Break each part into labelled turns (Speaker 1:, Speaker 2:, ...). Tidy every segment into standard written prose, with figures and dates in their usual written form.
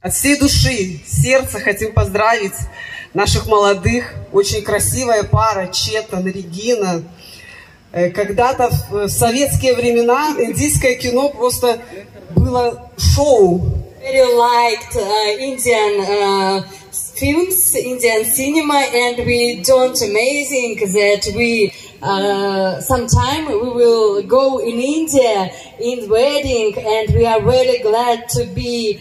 Speaker 1: От всей души, сердца хотим поздравить наших молодых. Очень красивая пара Четан, Регина. Когда-то в советские времена индийское кино просто было шоу.
Speaker 2: Very liked Indian films, Indian cinema, and we don't amazing that we sometime we will go in India in wedding, and we are very glad to be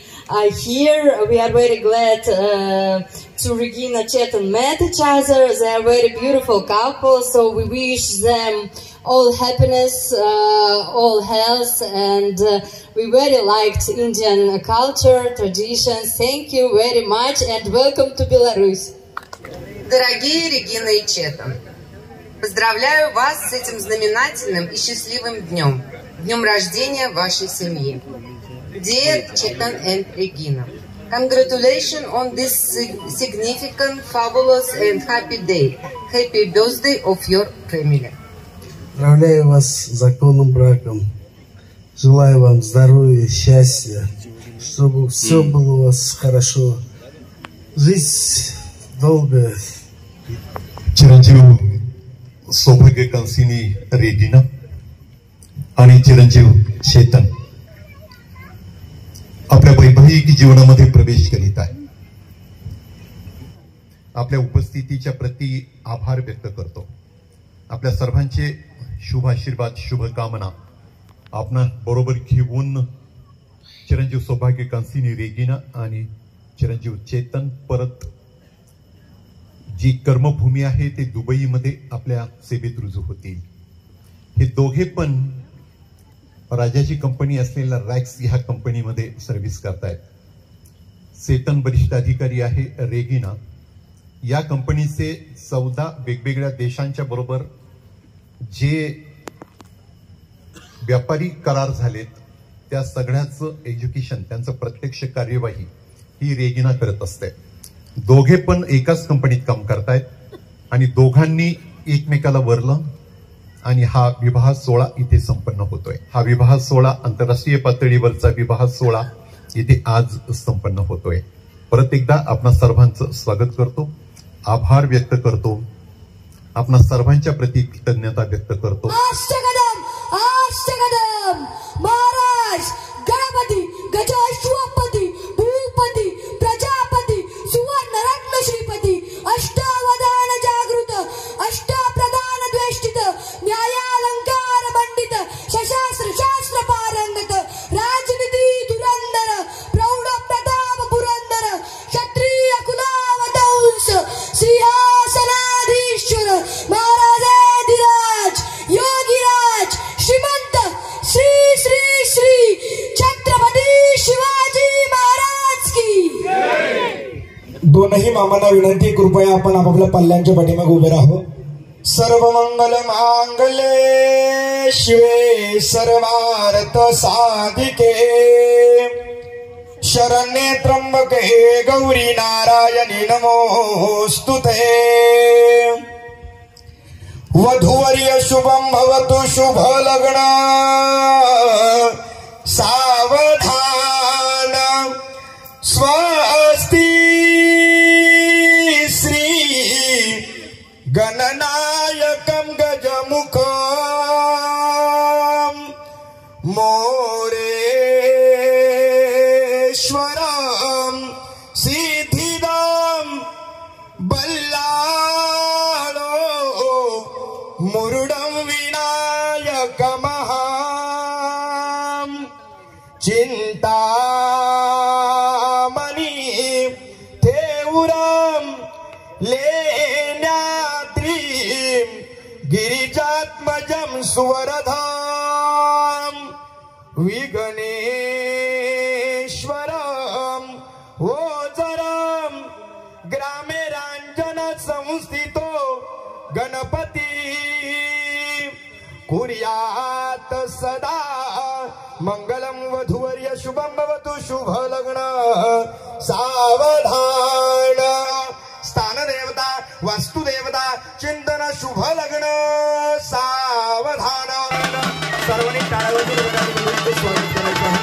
Speaker 2: here. We are very glad to Regina Chetan met each other. They are very beautiful couple, so we wish them all happiness, all health, and we very liked Indian culture, traditions. Thank you very much and welcome to Belarus.
Speaker 3: Дорогие Регина и Четан, поздравляю вас с этим знаменательным и счастливым днем, днем рождения вашей семьи. Dear Chetan and Regina, congratulations on this significant, fabulous and happy day. Happy birthday of your family.
Speaker 4: Поздравляю вас с законным браком. Желаю вам здоровья, счастья, чтобы все было у вас хорошо. Жизнь долгая.
Speaker 5: चिरंजीव सौभाग्य कंसिनी Regina आणि चिरंजीव चेतन आपल्या वैवाहिक जीवनामध्ये प्रवेश करीत आहे. आपल्या उपस्थितीच्या प्रति आभार व्यक्त करतो. आपल्या सर्वांचे शुभ आशीर्वाद, शुभकामना आपणा बरोबर घेऊन चिरंजीव सौभाग्य कंसिनी रेजिना आणि चिरंजीव चेतन परत जी कर्मभूमी आहे ते दुबईमध्ये आपल्या सेवेत रुजू होतील. हे दोघे पण राजाची कंपनी असलेल्या रॅक्स ह्या कंपनीमध्ये सर्व्हिस करतायत. चेतन वरिष्ठ अधिकारी आहे. रेगिना या कंपनीचे 14 वेगवेगळ्या देशांच्या बरोबर जे व्यापारी करार झालेत त्या सगळ्याचं एज्युकेशन, त्यांचं प्रत्यक्ष कार्यवाही ही रेगिना करत असते. दोघे पण एकाच कंपनीत काम करतायत आणि दोघांनी एकमेकाला वरलं आणि हा विवाह सोहळा इथे संपन्न होतोय. हा विवाह सोहळा आंतरराष्ट्रीय पातळीवरचा विवाह सोहळा इथे आज संपन्न होतोय. परत एकदा आपणा सर्वांचं स्वागत करतो, आभार व्यक्त करतो, आपणा सर्वांच्या प्रति कृतज्ञता व्यक्त करतो.
Speaker 2: महाराज गणपती गजाश्वपती भूपती प्रजापती सुवर्णरत्न श्रीपती अष्टावधान जागृत अष्टप्रधान द्वेष्टित न्यायालंकार मंडित सशास्त्र शास्त्र पारंगत राजनीती धुरंधर प्रौढ प्रताप पुरंदर क्षत्रिय कुलावतंस सिंहासनाधीश्वर महाराजाधिराज योगीराज श्रीमंत श्री श्री श्री छत्रपती शिवाजी महाराज की.
Speaker 6: दोनही मामांना विनंती, कृपया आपण आपापल्या पल्ल्यांच्या पाठीमागे उभे राहो. सर्व मंगल मांगल्ये शिवे सर्वार्थ साधिके शरण्ये त्र्यंबके गौरी नारायणी नमोस्तुते. वधूवर्य शुभं भवतु शुभ लग्न सावधान स्वस्ति श्री गणनायकं गजमुखं मोरेश्वरं सिद्धिदं बल्लाळो मुरुडं विनायकमहां चिन्तामणि थेउरं लेण्याद्रिं गिरिजात्मजं सुवरधां विघ्नेश्वरं ओजरं ग्रामे रांजन संस्थितो गणपती कुर्यात सदा मंगलम. वधूवर्य शुभं भवतु शुभ लग्न सावधान. स्थानदेवता वास्तुदेवता चिंतन शुभ लग्न सावधान. सर्वांनी टाळ्या वाजवून स्वागत करायचं आहे.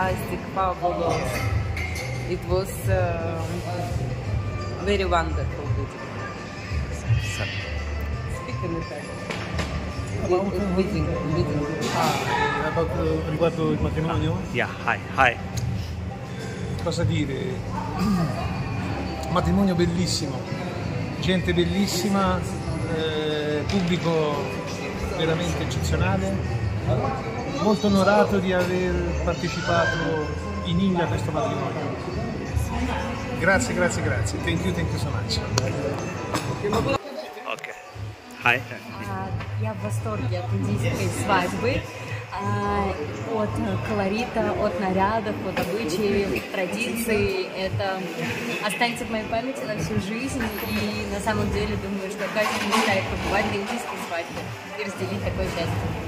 Speaker 7: fantastic, fabulous. It was very wonderful wedding. Speak in Italian. Wedding.
Speaker 8: Riguardo il matrimonio?
Speaker 9: Yeah, hi.
Speaker 8: Cosa dire? Matrimonio bellissimo, gente bellissima, pubblico veramente eccezionale, molto onorato di aver partecipato in India a questo matrimonio. Grazie. Thank you so much.
Speaker 9: Okay. Hi.
Speaker 10: Я в восторге от индийской свадьбы, от колорита, от нарядов, от обычаев, традиций. Это останется в моей памяти на всю жизнь. И на самом деле думаю, что каждый мечтает побывать на индийской свадьбе и разделить такое счастье.